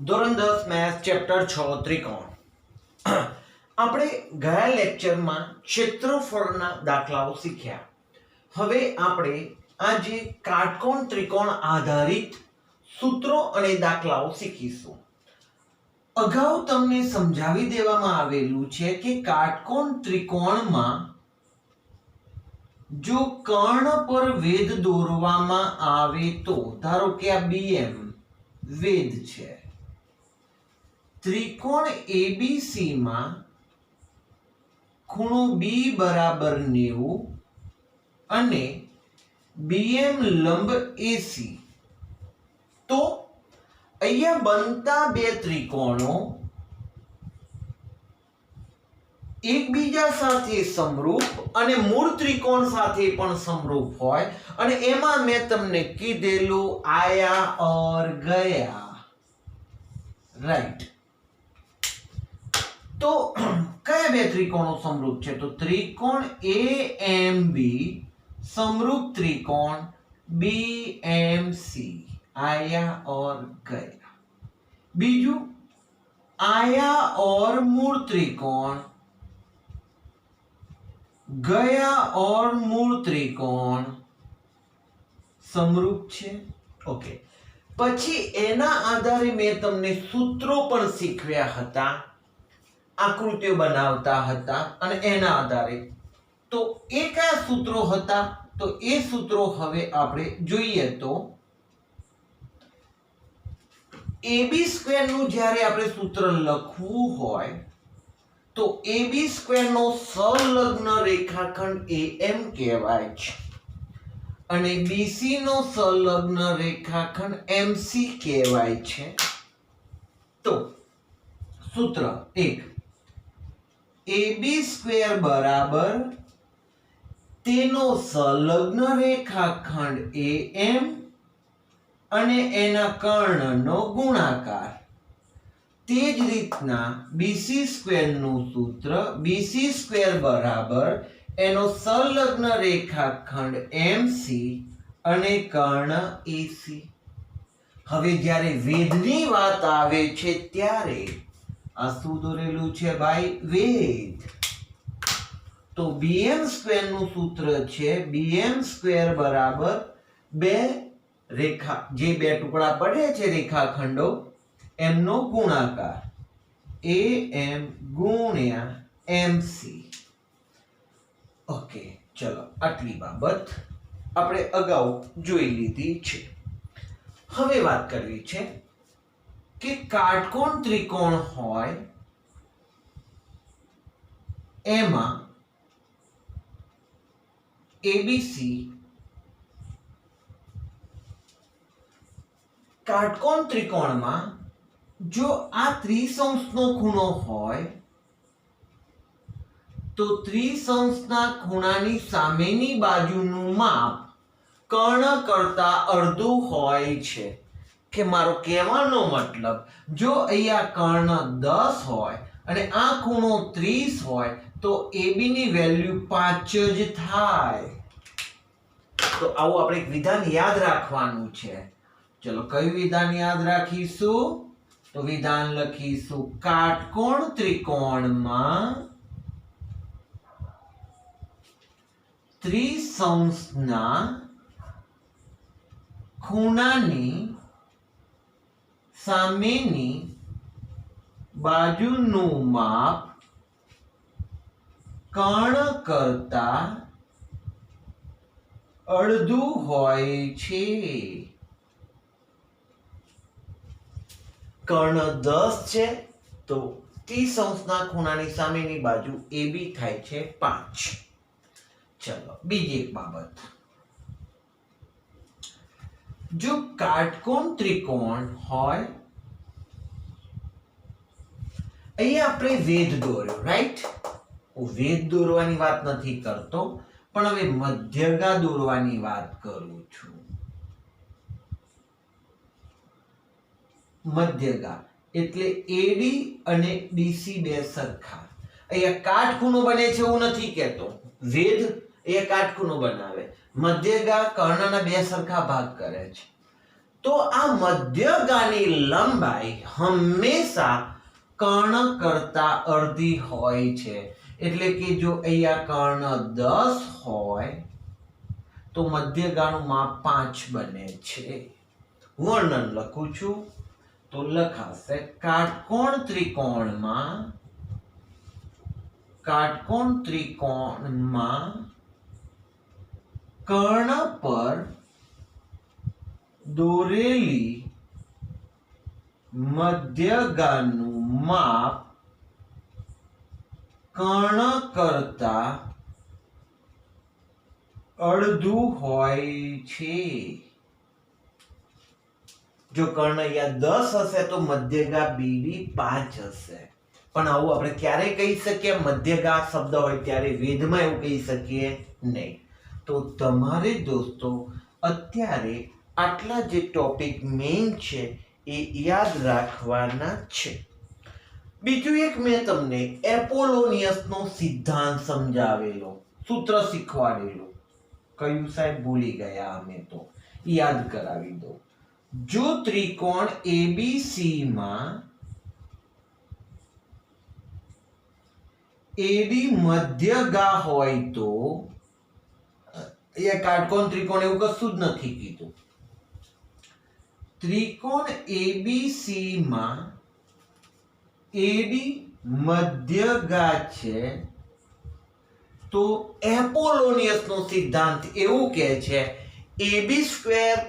ધોરણ 10 maths chapter 6 ત્રિકોણ આપણે ગયા લેક્ચરમાં ક્ષેત્રફળના દાખલાઓ શીખ્યા। હવે આપણે આજે કાટકોણ ત્રિકોણ આધારિત સૂત્રો અને દાખલાઓ શીખીશું। અગાઉ તમને સમજાવી દેવામાં આવેલું છે કે કાટકોણ ત્રિકોણમાં જો કર્ણ પર વેધ દોરવામાં આવે તો ધારો કે આ BM વેધ છે। ત્રિકોણ ABC માં ખૂણો B બરાબર 90 અને BM લંબ AC, તો અહીંયા બનતા બે ત્રિકોણો એકબીજા સાથે સમરૂપ અને મૂળ ત્રિકોણ સાથે પણ સમરૂપ હોય અને એમાં મેં તમને કીધેલું આયા ઓર ગયા, રાઈટ। તો કયા બે ત્રિકોણો સમરૂપ છે? તો ત્રિકોણ AMB સમરૂપ ત્રિકોણ BMC, આયા ઓર ગયા। બીજું આયા ઓર મૂળ ત્રિકોણ, ગયા ઓર મૂળ ત્રિકોણ સમરૂપ છે। ઓકે, પછી એના આધારે મેં તમને સૂત્રો પણ શીખવ્યા હતા, આકૃતિઓ બનાવતા હતા અને એના આધારે તો એ કયા સૂત્રો હતા? તો એ સૂત્રો હવે આપણે જોઈએ તો AB² નું જ્યારે આપણે સૂત્ર લખવું હોય તો AB² નો સંલગ્ન રેખાખંડ AM કહેવાય છે અને BC નો સંલગ્ન રેખાખંડ MC કહેવાય છે। તો સૂત્ર 1, AB² બરાબર તેનો સંલગ્ન રેખાખંડ AM અને એના કર્ણનો ગુણાકાર। તે જ રીતના BC² નું સૂત્ર BC² બરાબર એનો સંલગ્ન રેખાખંડ MC અને કર્ણ AC। હવે જ્યારે વેધની વાત આવે છે ત્યારે આ શું દોરેલું છે ભાઈ? વેધ। તો BM² નું સૂત્ર છે BM² બરાબર બે રેખા, જે બે ટુકડા પડે છે રેખાખંડો એમનો ગુણાકાર AM ગુણ્યા MC। ઓકે, ચલો આટલી બાબત આપણે અગાઉ જોઈ લીધી છે। હવે વાત કરવી છે કે કાટકોણ ત્રિકોણ હોય એમાં ABC કાટકોણ ત્રિકોણમાં જો આ ત્રિસંશનો ખૂણો હોય તો ત્રિસંશના ખૂણાની સામેની બાજુનું માપ કર્ણ કરતા અડધું હોય છે। કે મારો કહેવાનો મતલબ, જો અહીંયા કર્ણ 10 હોય અને આ ખૂણો 30 હોય તો AB ની વેલ્યુ 5 જ થાય। તો આવું આપણે એક વિધાન યાદ રાખવાનું છે। ચલો કયું વિધાન યાદ રાખીશું? તો વિધાન લખીશું, કાટકોણ ત્રિકોણમાં ત્રિસંશના ખૂણાની સામેની બાજુનું માપ કર્ણ કરતા અડધું હોય છે। કર્ણ 10 છે તો ત્રિસંશના ખૂણાની સામેની બાજુ AB થાય છે 5। ચલો બીજી એક બાબત, જો કાટકોણ ત્રિકોણ હોય, અહીંયા આપણે વેધ દોર્યો, રાઈટ? હું વેધ દોરવાની વાત નથી કરતો, પણ હવે મધ્યગા દોરવાની વાત કરું છું। મધ્યગા એટલે AD અને DC બે સરખા। અહીંયા કાટખૂણો બને છે એવું નથી કહેતો, વેધ એ કાટખૂણો બનાવે, મધ્યગા કર્ણના બે સરખા ભાગ કરે છે। તો આ મધ્યગાની લંબાઈ હંમેશા કર્ણ કરતા અડધી હોય છે. એટલે કે જો અહીંયા કર્ણ 10 હોય તો મધ્યગાનું માપ 5 બને છે. વર્ણન લખું છું તો લખાશે કાટકોણ ત્રિકોણમાં કર્ણ પર દોરેલી મધ્યગાનું માપ કર્ણ કરતા અડધું હોય છે. જો કર્ણ અહીંયા 10 હશે તો મધ્યગા બીડી 5 હશે. પણ આવું આપણે ક્યારે કહી શકીએ? મધ્યગા શબ્દ હોય ત્યારે વેદમાં એવું કહી શકીએ નહીં. તો તમારે દોસ્તો અત્યારે આટલા જે ટોપિક મેઇન છે એ યાદ રાખવાના છે. બીજું એક મેં તમને એપોલોનિયસનો સિદ્ધાંત સમજાવેલો, સૂત્ર શીખવાડેલું. કયું સાહેબ? ભૂલી ગયા અમે તો. યાદ કરાવી દો. જો ત્રિકોણ ABC માં AD મધ્યગા હોય તો એ કાટકોણ ત્રિકોણ એવું કશું જ નથી કીધું. ત્રિકોણ ABC માં AD મધ્યગા છે તો એપોલોનિયસનો સિદ્ધાંત એવું કહે છે AB²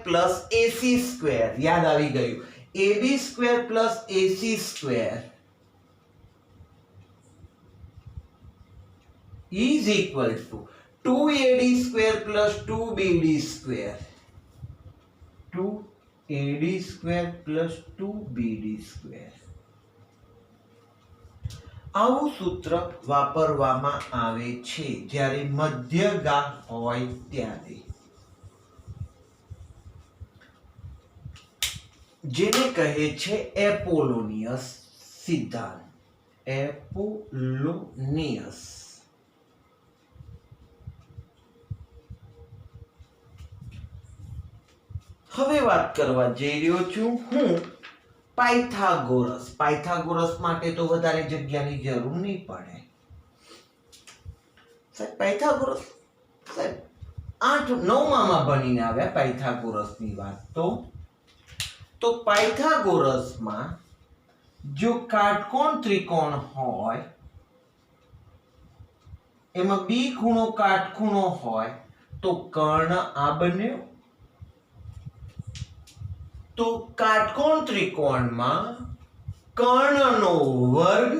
+ AC². યાદ આવી ગયું. AB² + AC² is equal to 2AD² + 2BD². 2AD² + 2BD². આવું સૂત્ર વાપરવામાં આવે છે જ્યારે મધ્યગા હોય ત્યારે. જેને કહે છે એપોલોનિયસ સિદ્ધાંત. એપોલોનિયસ. હવે વાત કરવા જઈ રહ્યો છું હું પાયથાગોરસ. પાયથાગોરસ માટે તો વધારે જગ્યાની જરૂર નહીં પડે. સાહેબ પાયથાગોરસ સાહેબ 8-9માં ભણીને આવ્યા પાયથાગોરસની વાત. તો પાયથાગોરસમાં જો કાટકોણ ત્રિકોણ હોય એમાં બી ખૂણો કાટખૂણો હોય તો કર્ણ આ બન્યો. તો કાટકોણ ત્રિકોણમાં કર્ણનો વર્ગ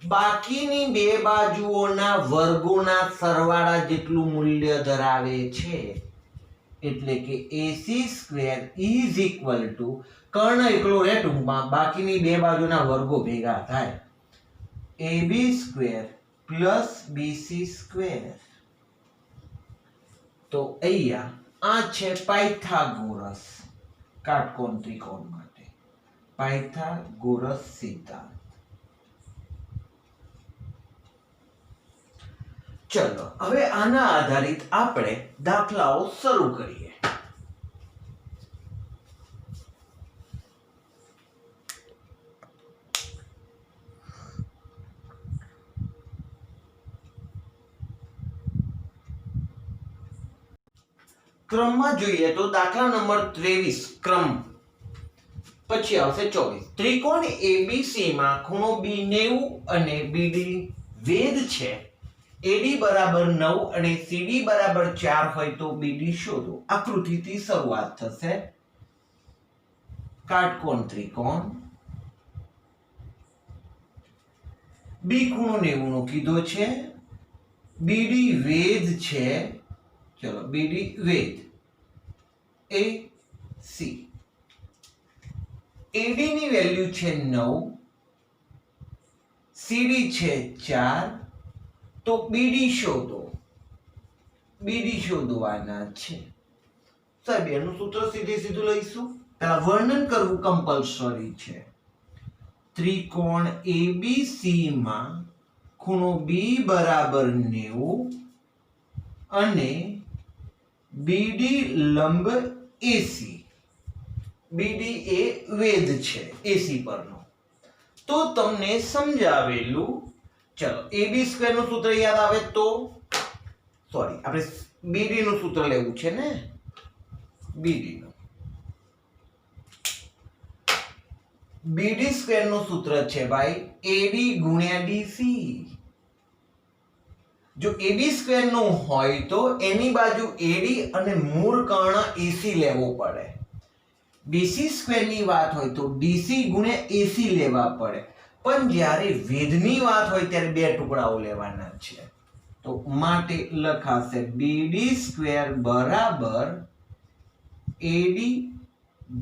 બાકીની બે બાજુઓના વર્ગોના સરવાળા જેટલું મૂલ્ય ધરાવે છે. એટલે કે AC² is equal to કર્ણ એકલો રહે ટૂંકમાં, બાકીની બે બાજુના વર્ગો ભેગા થાય AB² + BC². તો અહીંયા આ છે પાયથાગોરસ કાટકોણ ત્રિકોણ માટે. પાયથાગોરસ સિદ્ધાંત. ચલો હવે આના આધારિત આપણે દાખલાઓ શરૂ કરીએ. ક્રમમાં જોઈએ તો દાખલા નંબર 23 ક્રમ, પછી આવશે 24. ત્રિકોણ ABC માં ખૂણો B 90 અને BD વેધ છે. AD = 9 અને CD = 4 હોય તો BD શોધો. આકૃતિથી શરૂઆત થશે. કાટકોણ ત્રિકોણ, B ખૂણો 90 નો કીધો છે, BD વેધ છે. ચલો BD વેધ AC, AD ની વેલ્યુ છે 9, CD છે 4, તો BD શોધો. BD શોધવાના છે. સાહેબ એનું સૂત્ર સીધું લઈશું. પહેલા વર્ણન કરવું કમ્પલસરી છે. ત્રિકોણ ABC માં ખૂણો B = 90 અને BD લંબ AC. બીડી એ વેધ છે એસી પરનો. તો તમને સમજાવેલું. ચલો એબી સ્ક્વેર નું સૂત્ર યાદ આવે તો સોરી આપણે બીડી નું સૂત્ર લેવું છે ને. બીડી નું બીડી સ્ક્વેર નું સૂત્ર છે ભાઈ એડી ગુણ્યા ડીસી. જો એબી સ્ક્વેર નું હોય તો એની બાજુ એડી અને મૂળ કર્ણ એસી લેવો પડે. બીસી સ્ક્વેર ની વાત હોય તો ડીસી ગુણ્યા એસી લેવા પડે. પણ જ્યારે વેધની વાત હોય ત્યારે બે ટુકડાઓ લેવાના છે. તો માટે લખાશે બીડી સ્ક્વેર બરાબર એડી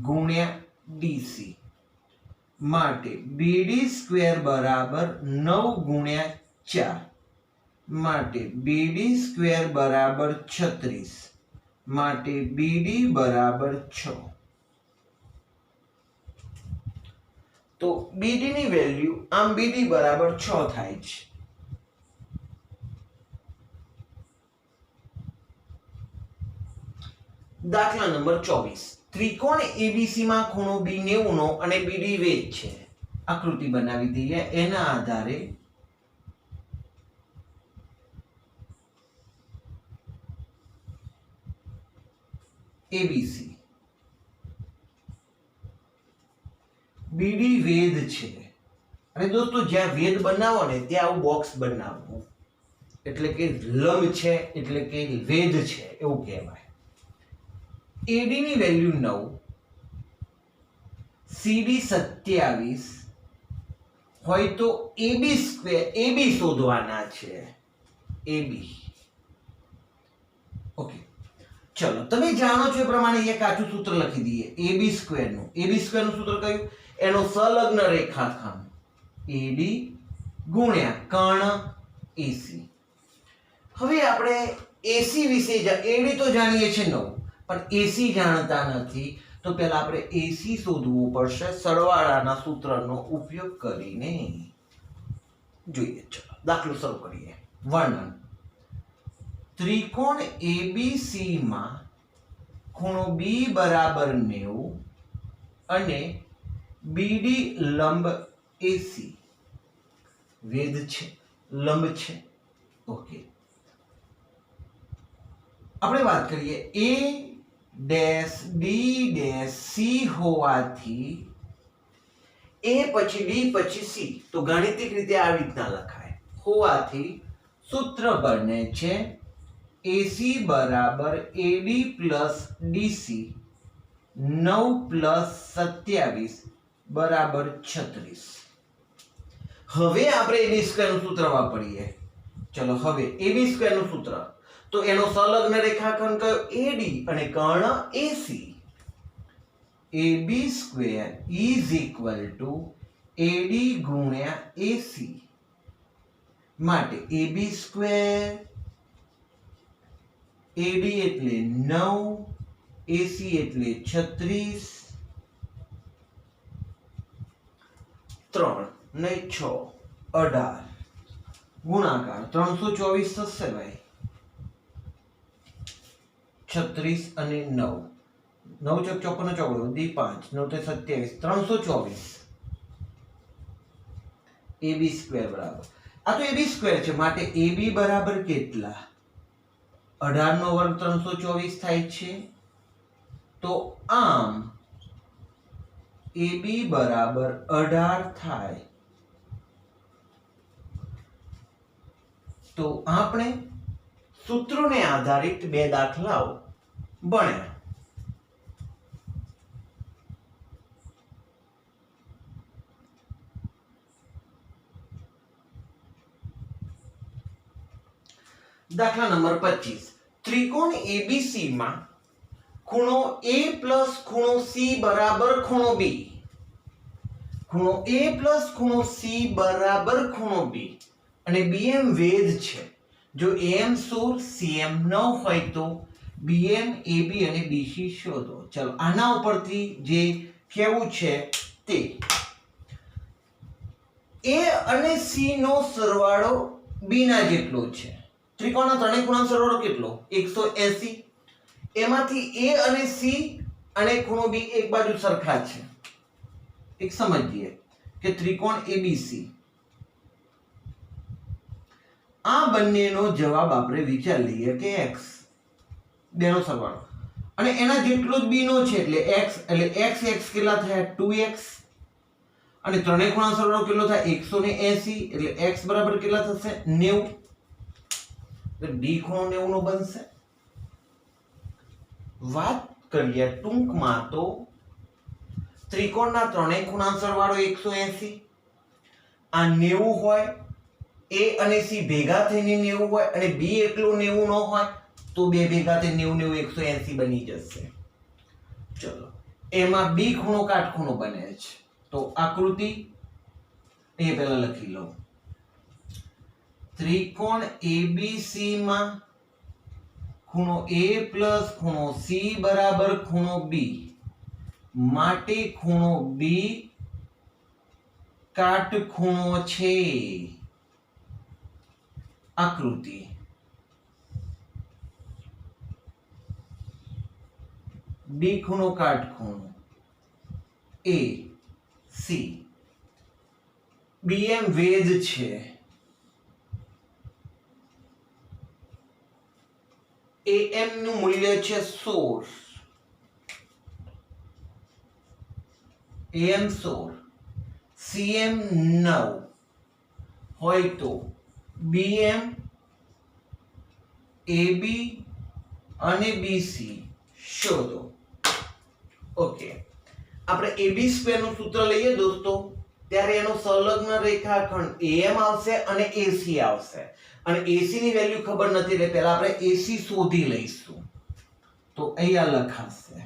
ગુણ્યા ડીસી. માટે બીડી સ્ક્વેર બરાબર 9 ગુણ્યા 4. માટે બીડી સ્ક્વેર બરાબર 36. માટે બીડી બરાબર 6. તો બીડી ની વેલ્યુ આમ બીડી બરાબર 6 થાય છે. દાખલા નંબર 24. ત્રિકોણ એબીસી માં ખૂણો બી 90 નો અને બીડી વેધ છે. આકૃતિ બનાવી દઈએ. એના આધારે એબીસી બીડી વેધ છે. અને દોસ્તો જ્યાં વેધ બનાવો ને ત્યાં આવું બોક્સ બનાવવું, એટલે કે લંબ છે એટલે કે વેધ છે એવું કહેવાય. એડી ની વેલ્યુ 9, સીડી 27 હોય તો એબી સ્ક્વેર એબી શોધવાના છે. એબી ઓકે. ચલો તમે જાણો છો એ પ્રમાણે એક આછું સૂત્ર લખી દઈએ એબી સ્ક્વેર નું. એબી સ્ક્વેર નું સૂત્ર કયું? એનો સંલગ્ન રેખાખંડ એડી ગુણ્યા કર્ણ એસી. હવે આપણે એસી વિશે એડી તો જાણીએ છીએ 9 પણ એસી જાણતા નથી. તો પહેલા આપણે એસી શોધવું પડશે સરવાળાના સૂત્રનો ઉપયોગ કરીને. જોઈએ ચલો દાખલો શરૂ કરીએ. વર્ણન. ત્રિકોણ એબીસી માં ખૂણો બી બરાબર 90 અને બીડી લંબ એસી. વેધ છે, લંબ છે. ઓકે. આપણે વાત કરીએ A dash B dash C હોવાથી એ પછી બી પછી સી. તો ગાણિતિક રીતે આવી રીતના લખાય. હોવાથી સૂત્ર બને છે એસી બરાબર એડી પ્લસ ડીસી 9 + 27 બરાબર 36. હવે આપણે એબી સ્ક્વેર નું સૂત્ર વાપરીએ. ચલો હવે એબી સ્ક્વેર નું સૂત્ર તો એનો સંલગ્ન રેખાખંડ કયો? એડી અને કર્ણ AC. AB square is equal to AD ગુણ્યા એસી. માટે એબી સ્ક્વેર એડી એટલે 9 એસી એટલે 36 3 ને 6 18 ગુણાકાર 324 થશે ભાઈ. 36 અને 9 9 × 54 = 54 દી 5 9 × 27 324. એબી સ્ક્વેર બરાબર આ તો એબી સ્ક્વેર છે માટે એબી બરાબર કેટલા? 18 નો વર્ગ 324 થાય છે. તો આમ એબી બરાબર 18 થાય. તો આપણે સૂત્રોને આધારિત બે દાખલાઓ ભણ્યા. દાખલા નંબર 25. ત્રિકોણ એબીસી માં ખૂણો A પ્લસ ખૂણો C બરાબર ખૂણો B. ખૂણો A પ્લસ ખૂણો C બરાબર ખૂણો B અને BM વેધ છે. જો AM શું CM ન હોય તો BM AB અને BC શોધો. ચલો આના ઉપરથી જે કેવું છે તે A અને C નો સરવાળો B ના જેટલો છે. ત્રિકોણના ત્રણેય ખૂણાનો સરવાળો કેટલો? 180. એમાંથી A અને C અને ખૂણો બી એક બાજુ સરખા છે. એક સમજીએ કે ત્રિકોણ એબીસી, આ બંનેનો જવાબ આપણે વિચાર લઈએ કે x, બેનો સરવાળો, અને એના જેટલો જ b નો છે એટલે x, એટલે x કેટલા થયા 2x, અને ત્રણેય ખૂણાનો સરવાળો કેટલો થાય 180, એટલે x બરાબર કેટલા થશે 90. એટલે d ખૂણો 90 નો બનશે. વાત કરીએ ટૂંકમાં તો ત્રિકોણના ત્રણેય ખૂણાનો સરવાળો 180, આ 90 હોય, a અને c ભેગા થઈને 90 હોય, અને b એકલું 90 ન હોય તો બે ભેગા થઈને 90 180 બની જશે. ચલો, એમાં b ખૂણો કાટખૂણો બને છે, તો આકૃતિ એ પહેલા લખી લો. ત્રિકોણ ABC માં ખૂણો a પ્લસ ખૂણો c બરાબર ખૂણો b, માટે ખૂણો b કાટખૂણો છે. આકૃતિ b ખૂણો કાટખૂણો a c, bm વેધ છે, am નું મૂલ્ય છે 16, am 16, cm 9 હોય તો bm, ab અને bc શોધો. ઓકે, આપણે ab સ્ક્વેર નું સૂત્ર લઈએ દોસ્તો, ત્યારે એનો સંલગ્ન રેખાખંડ am આવશે અને ac આવશે, અને ac ની વેલ્યુ ખબર નથી એટલે પહેલા આપણે ac શોધી લઈશું. તો અહીંયા લખાશે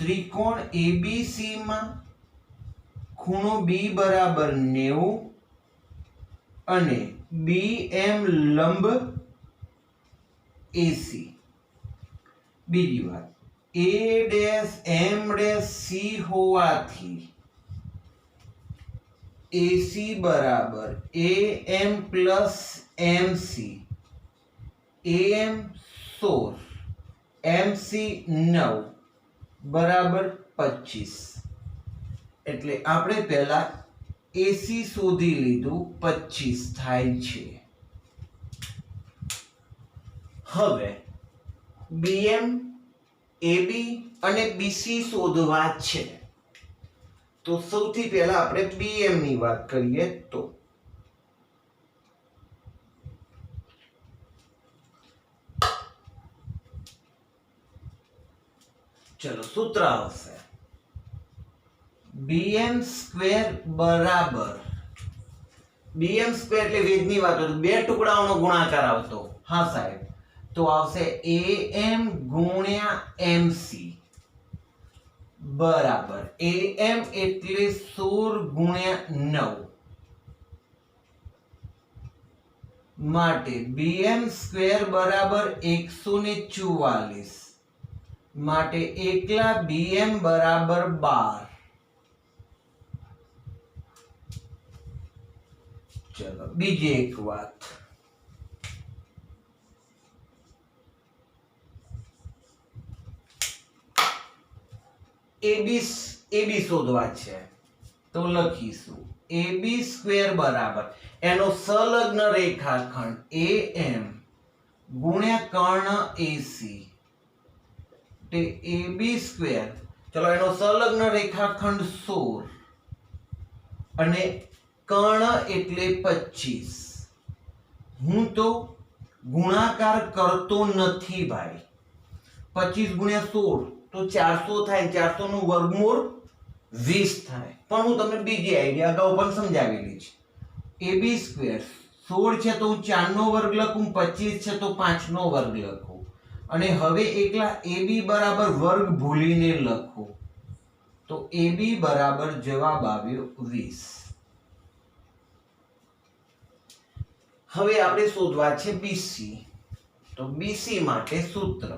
ત્રિકોણ ABC માં ખૂણો b બરાબર 90 અને bm લંબ AC. બીજી વાત, a dash m dash c હોવાથી AC બરાબર am plus mc, am 16 mc 9 બરાબર 25. એટલે આપણે પહેલા AC શોધી લીધું, 25 થાય છે. હવે BM, AB અને BC શોધવા છે, તો સૌથી પહેલા આપણે BM ની વાત કરીએ તો ચલો સૂત્ર આવશે BM સ્ક્વેર બરાબર, BM સ્ક્વેર એટલે વેધની વાત હોય, બે ટુકડાઓનો ગુણાકાર આવતો. હા સાહેબ, તો આવશે AM ગુણ્યા MC બરાબર AM એટલે 16 ગુણ્યા 9, માટે BM સ્ક્વેર બરાબર 144, માટે એકલા BM બરાબર 12. ચલો બીજી એક વાત, AB શોધવા છે, તો લખીશું AB સ્ક્વેર બરાબર એનો સંલગ્ન રેખાખંડ AM ગુણ્યા કર્ણ AC, તે AB સ્ક્વેર, ચલો એનો સંલગ્ન રેખાખંડ 16 અને કર્ણ એટલે 25. હું તો ગુણાકાર કરતો નથી ભાઈ, 25 ગુણ્યા 16 તો 400 થાય, 400 નું વર્ગમૂળ 20 થાય. પણ હું તમને બીજી આઈડિયા અગાઉ પણ સમજાવેલી છે. AB સ્ક્વેર 16 છે તો હું 4 નો વર્ગ લખું, 25 છે તો 5 નો વર્ગ લખું, અને હવે એકલા AB બરાબર વર્ગ ભૂલીને લખું, તો AB બરાબર જવાબ આવ્યો 20. હવે આપણે શોધવા છે BC, તો BC માટે સૂત્ર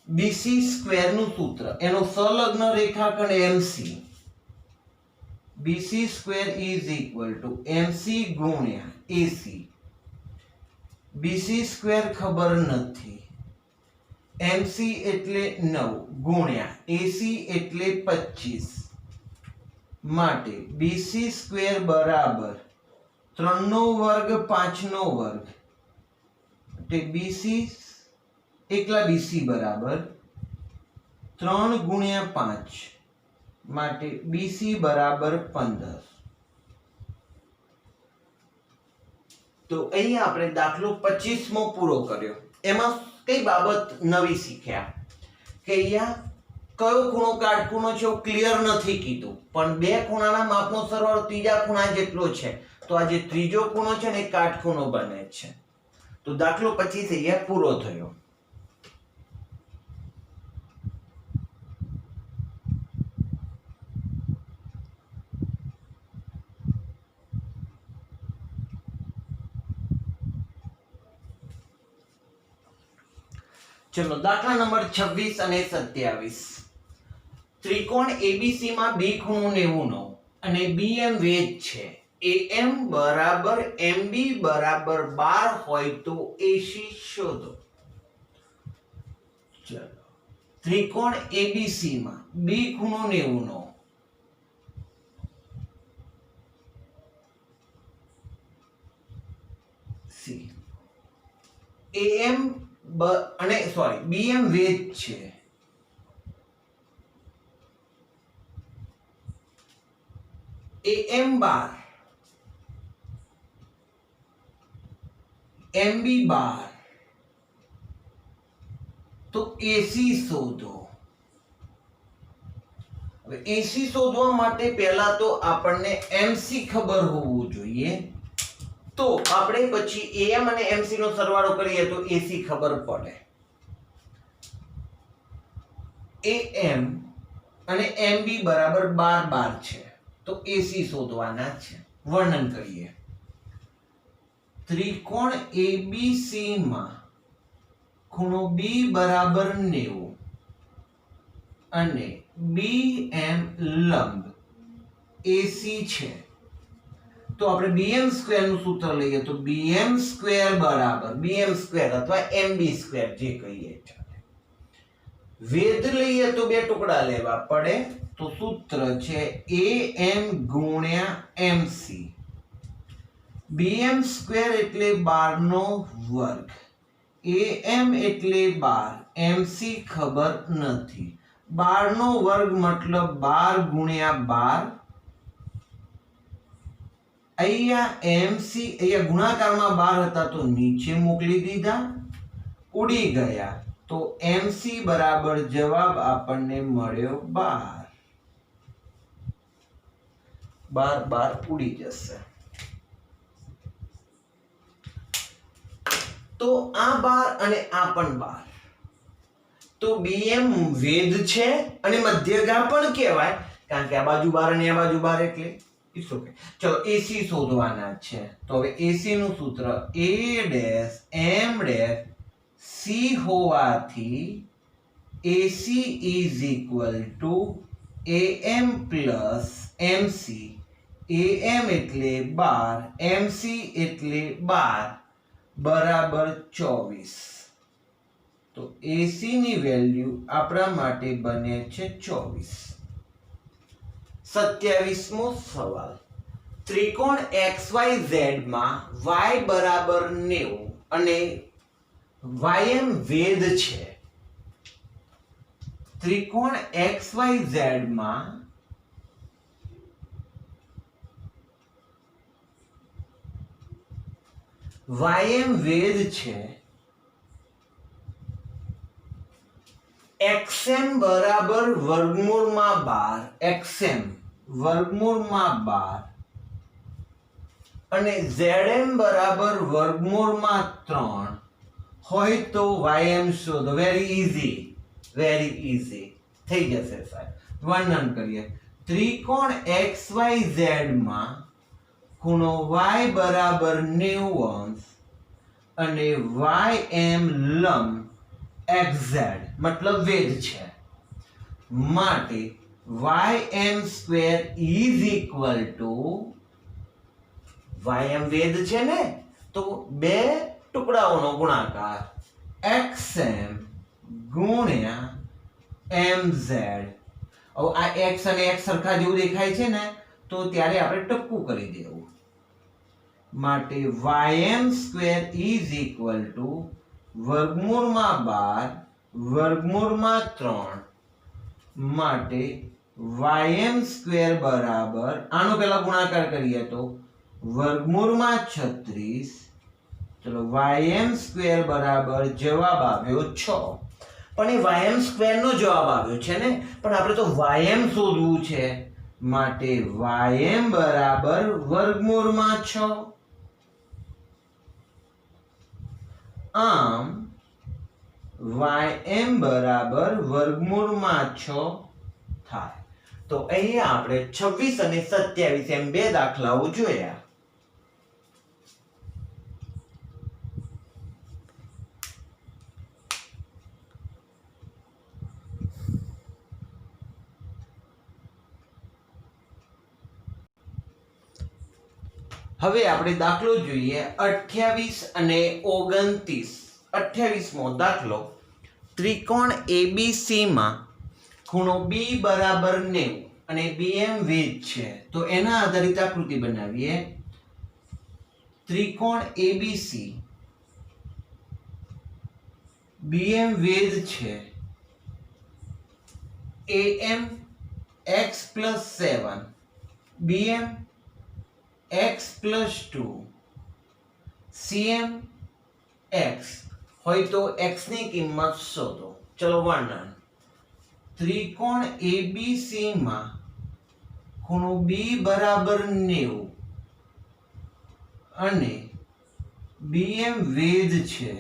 BC સ્ક્વેર નું સૂત્ર, એનો સંલગ્ન રેખાખંડ MC, BC square is equal two MC ગુણ્યા AC. બીસી સ્ક્વેર ખબર નથી, એમસી એટલે 9 ગુણ્યા એસી એટલે 25 માટે બીસી સ્ક્વેર બરાબર 3 નો વર્ગ 5 નો વર્ગ એટલે બીસી એકલા બીસી બરાબર 3 ગુણ્યા 5 માટે બીસી બરાબર 15. તો અહીંયા આપણે દાખલો 25મો પૂરો કર્યો. એમાં કઈ બાબત નવી શીખ્યા કે અહીંયા કયો ખૂણો કાટખૂણો છે એવું ક્લિયર નથી કીધું, પણ બે ખૂણાના માપનો સરવાળો ત્રીજા ખૂણા જેટલો છે, તો આ જે ત્રીજો ખૂણો છે ને એ કાટખૂણો બને છે. તો દાખલો 25 અહીંયા પૂરો થયો. ચલો દાખલા નંબર 26 અને 27. ત્રિકોણ એબીસી માં બી ખૂણો 90 અને બીએમ વેધ છે. એએમ બરાબર એમબી બરાબર 12 હોય તો એસી શોધો. ચલો ત્રિકોણ એબીસી માં બી ખૂણો 90 સી એએમ અને સોરી બીએમ વેધ છે. એએમ 12 એમબી 12 તો એસી શોધો. હવે એસી શોધવા માટે પહેલા તો આપણને એમસી ખબર હોવું જોઈએ, તો આપણે પછી એએમ અને એમસી નો સરવાળો કરીએ તો એસી ખબર પડે. એએમ અને એમબી બરાબર 12 છે, તો એસી શોધવાના છે. વર્ણન કરીએ. ત્રિકોણ એબીસી માં ખૂણો બી બરાબર 90 અને બીએમ લંબ એસી છે, તો આપણે બીએમ સ્ક્વેર નું સૂત્ર લઈએ તો બીએમ સ્ક્વેર બરાબર બીએમ સ્ક્વેર અથવા એમબી સ્ક્વેર જે કહીએ ચાલે. વેધ લઈએ તો બે ટુકડા લેવા પડે, તો સૂત્ર છે એએમ ગુણ્યા એમસી. બીએમ સ્ક્વેર એટલે 12 નો વર્ગ, એએમ એટલે 12, એમસી ખબર નથી. 12 નો વર્ગ મતલબ 12 ગુણ્યા 12. અહીંયા એમસી અહીંયા ગુણાકારમાં 12 હતા તો નીચે મોકલી દીધા, ઉડી ગયા, તો એમસી બરાબર જવાબ આપણને મળ્યો 12. 12 ઉડી જશે. તો આ 12 અને આ પણ 12, તો બીએમ વેધ છે અને મધ્યગા પણ કહેવાય, કારણ કે આ બાજુ 12 અને આ બાજુ 12 એટલે ઇટ્સ ઓકે. ચલો એસી શોધવાના છે. તો હવે એસી નું સૂત્ર A dash M dash C હોવાથી AC is equal to AM plus MC. AM એટલે 12, એમસી એટલે 12 બરાબર 24. તો એસી ની વેલ્યુ આપણા માટે બને છે 24. 27મો સવાલ. ત્રિકોણ XYZ માં y બરાબર 90 અને ym વેધ છે. ત્રિકોણ XYZ માં ym વેધ છે. xm બરાબર વર્ગમૂળમાં 12, xm વર્ગમૂળમાં 12 અને zm બરાબર વર્ગમૂળમાં 3 હોય તો ym શોધો. વેરી ઇઝી થઈ જશે સાહેબ. વર્ણન કરીએ. ત્રિકોણ XYZ માં ખૂણો y બરાબર 90 અને ym લંબ xz મતલબ વેધ છે, માટે ym square is equal two ym વેધ છે ને, તો બે ટુકડાઓનો ગુણાકાર xm ગુણ્યા mz. હવે આ x અને x સરખા જેવું દેખાય છે ને, તો ત્યારે આપણે ટપકું કરી દેવું. માટે ym² વર્ગમૂળમાં 12 વર્ગમૂળમાં 3 માટે ym² બરાબર આનો પહેલા ગુણાકાર કરીએ તો વર્ગમૂળમાં 36. ચલો ym² બરાબર જવાબ આવ્યો 6. પણ એ ym² નો જવાબ આવ્યો છે ને, પણ આપણે તો ym શોધવું છે. માટે ym બરાબર વર્ગમૂળમાં 6. આમ ym બરાબર વર્ગમૂળમાં 6 થાય. તો અહીંયા આપણે 26 અને 27 એમ બે દાખલાઓ જોયા. હવે આપણે દાખલો જોઈએ 28 અને 29. 28મો દાખલો, ત્રિકોણ ABC માં ખૂણો B બરાબર 90 અને BM વેધ છે. તો એના આધારિત આકૃતિ બનાવીએ. ત્રિકોણ ABC BM વેધ છે. AM x + 7 BM x + 2 CM x હોય તો x ની કિંમત શોધો. ચલો વર્ણન. ત્રિકોણ ABC માં ખૂણો B બરાબર 90 અને BM વેધ છે.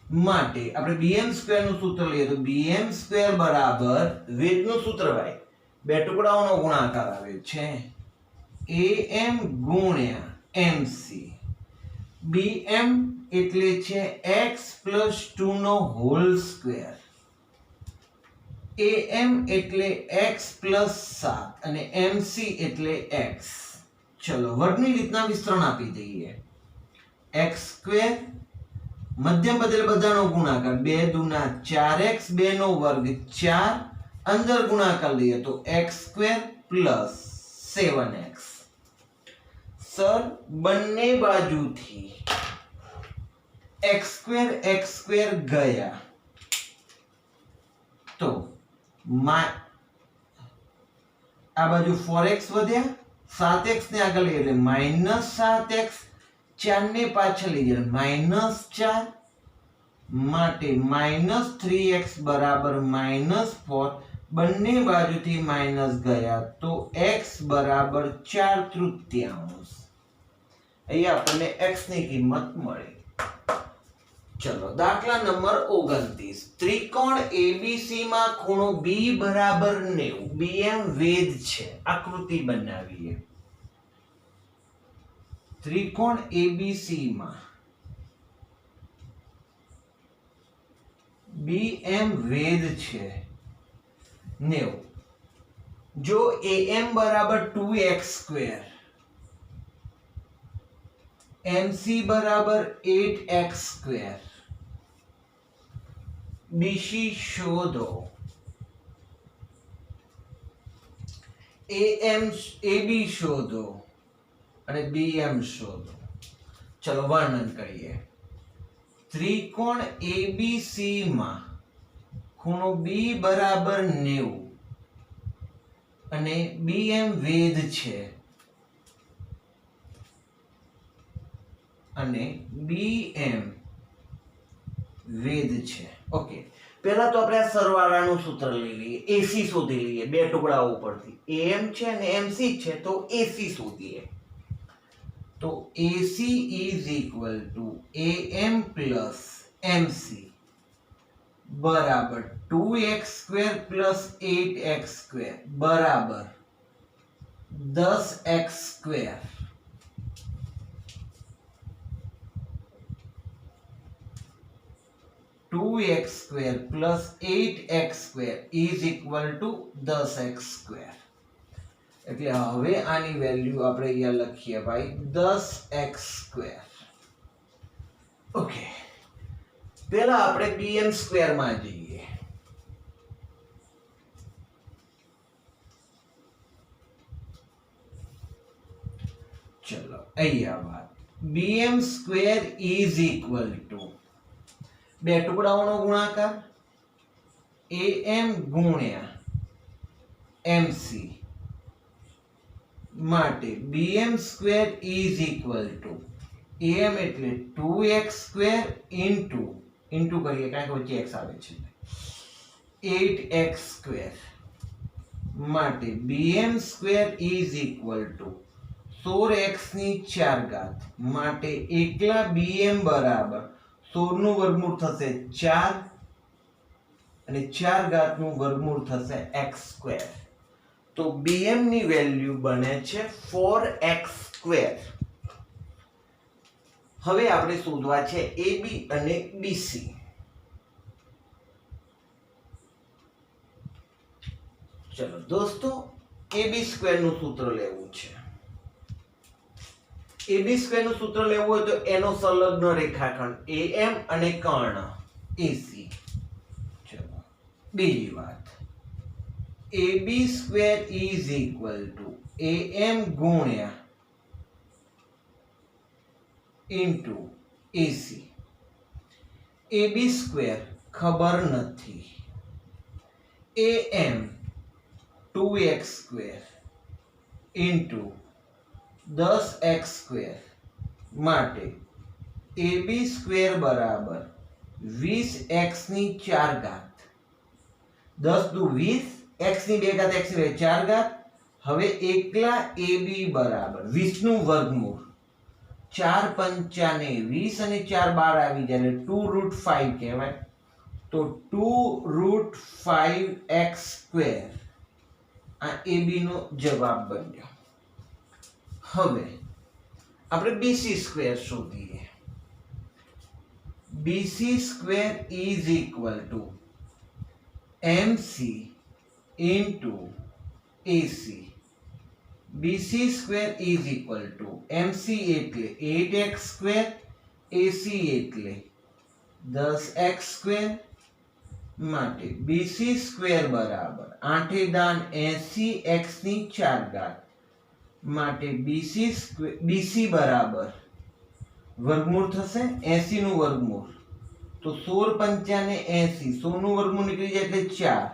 માટે આપણે BM² નું સૂત્ર લઈએ તો BM² બરાબર વેધનું સૂત્ર ભાઈ બે ટુકડાઓનો ગુણાકાર આવે છે AM ગુણ્યા MC. BM એટલે છે x + 2 નો હોલ સ્ક્વેર. AM એટલે x + 7 અને MC એટલે x. ચલો વર્ગની રીતના વિસ્તરણ આપી દઈએ. x² મધ્યમ બદલે બધાનો ગુણાકાર 2 દુના 4x 2 નો વર્ગ 4 અંદર ગુણાકાર લઈએ તો x² + 7x. સર બંને બાજુથી x² ગયા તો આ બાજુ 4x વધ્યા, 7x ને આગળ લઈએ એટલે -7x, 4 ને પાછળ લઈએ -4 માટે -3x બરાબર -4. બંને બાજુથી માઈનસ ગયા તો x બરાબર 4/3. અહીંયા આપણને x ની કિંમત મળી. ચલો દાખલા નંબર 29. ત્રિકોણ ABC માં ખૂણો B બરાબર 90 BM વેધ છે. આકૃતિ બનાવીએ. ત્રિકોણ ABC માં BM વેધ છે 90. જો AM બરાબર 2x², MC બરાબર 8x², BC શોધો. AB શોધો અને BM શોધો. ચલો વર્ણન કરીએ. ત્રિકોણ ABC માં ખૂણો B બરાબર 90 અને BM વેધ છે અને BM વેધ છે. ઓકે, પહેલા તો આપણે આ સરવાળાનું સૂત્ર લઈ લઈએ. AC શોધી લઈએ બે ટુકડાઓ ઉપરથી. AM છે અને MC છે તો AC શોધીએ. તો AC = AM + MC બરાબર 2x² + 8x² બરાબર 10x². (2x² + 8x² = 10x². એટલે હવે આની વેલ્યુ આપણે અહીંયા લખીએ ભાઈ 10x². ઓકે, પહેલા આપણે bm સ્ક્વેર માં જઈએ. ચલો અહીંયા વાત, bm square is equal two બે ટુકડાઓનો ગુણાકાર am ગુણ્યા mc માટે bm square is equal two am એટલે 2x સ્ક્વેર ઇન્ટુ કરીએ કારણ કે વચ્ચે x આવે છે 8x સ્ક્વેર માટે bm square is equal two 16x ની 4 ઘાત માટે એકલા bm બરાબર 16 નું વર્ગમૂળ થશે 4 અને 4 ઘાત નું વર્ગમૂળ થશે x સ્ક્વેર. તો bm ની વેલ્યુ બને છે 4x સ્ક્વેર. હવે આપણે શોધવા છે ab અને bc. ચલો દોસ્તો, ab સ્ક્વેર નું સૂત્ર લેવું છે. ab સ્ક્વેર નું સૂત્ર લેવું હોય તો એનો સંલગ્ન રેખાખંડ am અને કર્ણ ac. ચલો બીજી વાત, ab square is equal two am ગુણ્યા ઇન્ટુ ac. ab સ્ક્વેર ખબર નથી, am 2x square into 10x square માટે ab સ્ક્વેર બરાબર 20x ની 4 ઘાત 10 દુ 20 x ની 2 ઘાત x ની 4 ઘાત. હવે એકલા ab બરાબર 20 નું વર્ગમૂળ 4 પંચા ને 20 અને 4 બાર આવી જાય એટલે 2√5 કહેવાય. તો 2√5x સ્ક્વેર આ ab નો જવાબ બન્યો. હવે આપણે bc સ્ક્વેર શોધીએ. bc square is equal two mc into ac. bc square is equal two mc એટલે 8x સ્ક્વેર, ac એટલે 10x સ્ક્વેર માટે bc સ્ક્વેર બરાબર 8 દાન 80x ની 4 ઘાત માટે bc બરાબર વર્ગમૂળ થશે 80 નું વર્ગમૂળ. તો 16 પંચા ને 80, 100 નું વર્ગમૂળ નીકળી જાય એટલે 4,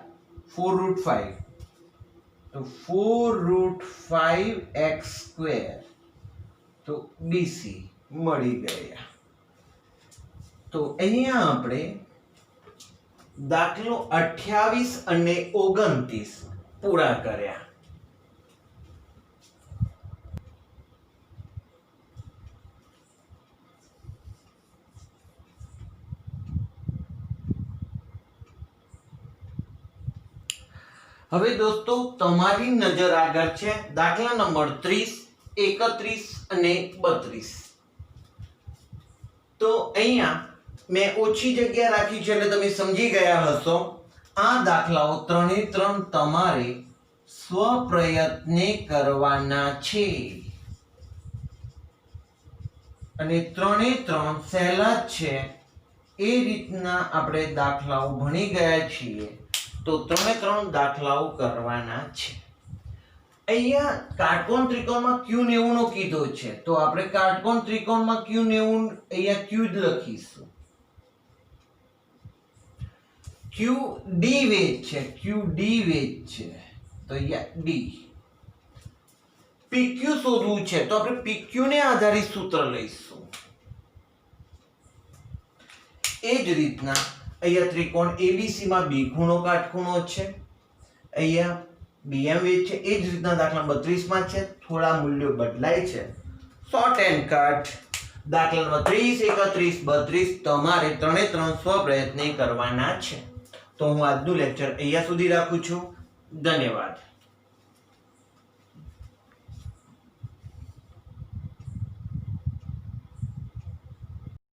4√5. તો 4√5x સ્ક્વેર. તો bc મળી ગયા. તો અહીંયા આપણે દાખલો 28 અને 29 પૂરા કર્યા. હવે દોસ્તો, તમારી નજર આગળ છે દાખલા નંબર 30, 31 અને 32. તો અહીંયા મેં ઓછી જગ્યા રાખી છે એટલે તમે સમજી ગયા હશો. આ દાખલાઓ 3 એ 3 તમારે સ્વપ્રયત્ને કરવાના છે અને 3 એ 3 સહેલા જ છે. એ રીતના આપણે દાખલાઓ ભણી ગયા છીએ. તો 3 એ 3 દાખલાઓ કરવાના છે. અહીંયા કાટકોણ ત્રિકોણમાં Q90 નો કીધો છે તો આપણે કાટકોણ ત્રિકોણમાં Q90 અહીંયા Q જ લખીશું. QD વેધ છે, QD વેધ છે તો અહીંયા D. PQ શોધવું છે તો આપણે PQ ને આધારિત સૂત્ર લઈશું. એ જ રીતના અહીંયા ત્રિકોણ ABC માં B ખૂણો કાટખૂણો છે, અહીંયા BM વેધ છે. એ જ રીતના દાખલા 32 માં છે, થોડા મૂલ્યો બદલાય છે. શોર્ટ એન્ડ કટ દાખલા નંબર 30, 31, 32 તમારે 3 એ 3 સ્વપ્રયત્ને કરવાના છે. તો હું આજનું લેક્ચર અહીંયા સુધી રાખું છું. ધન્યવાદ.